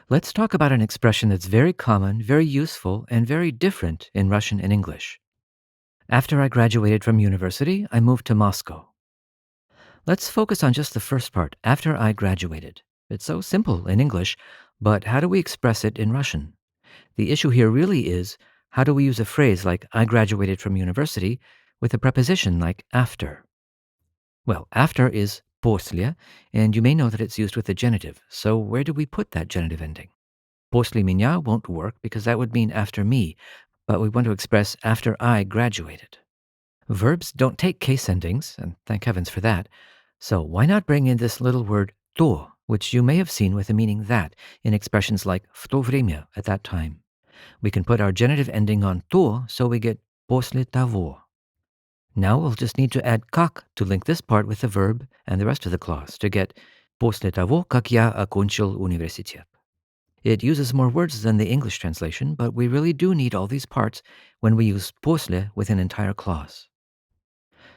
Let's talk about an expression that's very common, very useful, and very different in Russian and English. After I graduated from university, I moved to Moscow. Let's focus on just the first part, after I graduated. It's so simple in English, but how do we express it in Russian? The issue here really is, how do we use a phrase like I graduated from university with a preposition like after? Well, after is после, and you may know that it's used with the genitive. So where do we put that genitive ending? После меня won't work because that would mean after me, but we want to express after I graduated. Verbs don't take case endings, and thank heavens for that. So why not bring in this little word to, which you may have seen with the meaning that in expressions like в то время, at that time. We can put our genitive ending on to, so we get после того. Now we'll just need to add как to link this part with the verb and the rest of the clause to get после того, как я окончил университет. It uses more words than the English translation, but we really do need all these parts when we use после with an entire clause.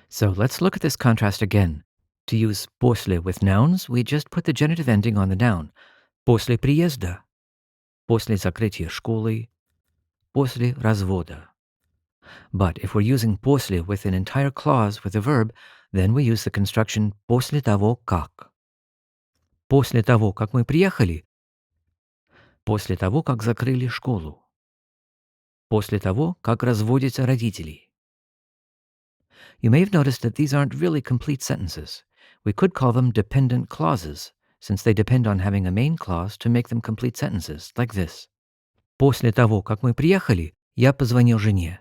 So let's look at this contrast again. To use после with nouns, we just put the genitive ending on the noun. После приезда, после закрытия школы, после развода. But if we're using после with an entire clause with a verb, then we use the construction после того как. После того, как мы приехали. После того, как закрыли школу. После того, как разводятся родители. You may have noticed that these aren't really complete sentences. We could call them dependent clauses, since they depend on having a main clause to make them complete sentences, like this. После того, как мы приехали, я позвонил жене.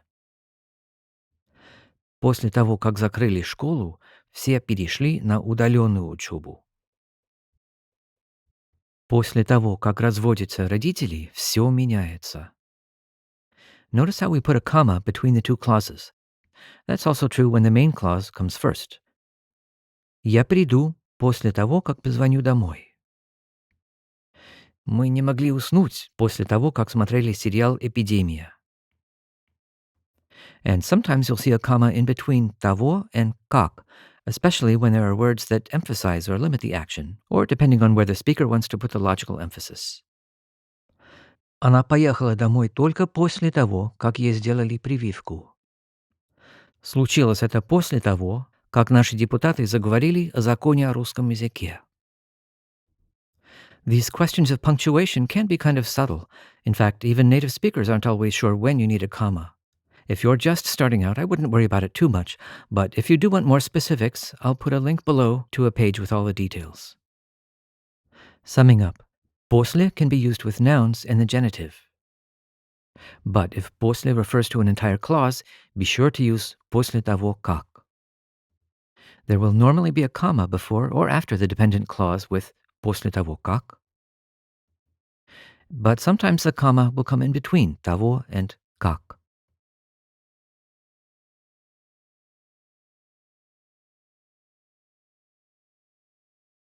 После того, как закрыли школу, все перешли на удаленную учебу. После того, как разводятся родители, все меняется. Notice how we put a comma between the two clauses. That's also true when the main clause comes first. Я приду после того, как позвоню домой. Мы не могли уснуть после того, как смотрели сериал «Эпидемия». And sometimes you'll see a comma in between того and как, especially when there are words that emphasize or limit the action, or depending on where the speaker wants to put the logical emphasis. Она поехала домой только после того, как ей сделали прививку. Случилось это после того, как наши депутаты заговорили о законе о русском языке. These questions of punctuation can be kind of subtle. In fact, even native speakers aren't always sure when you need a comma. If you're just starting out, I wouldn't worry about it too much, but if you do want more specifics, I'll put a link below to a page with all the details. Summing up, после can be used with nouns in the genitive. But if после refers to an entire clause, be sure to use после того как. There will normally be a comma before or after the dependent clause with после того как. But sometimes the comma will come in between того and как.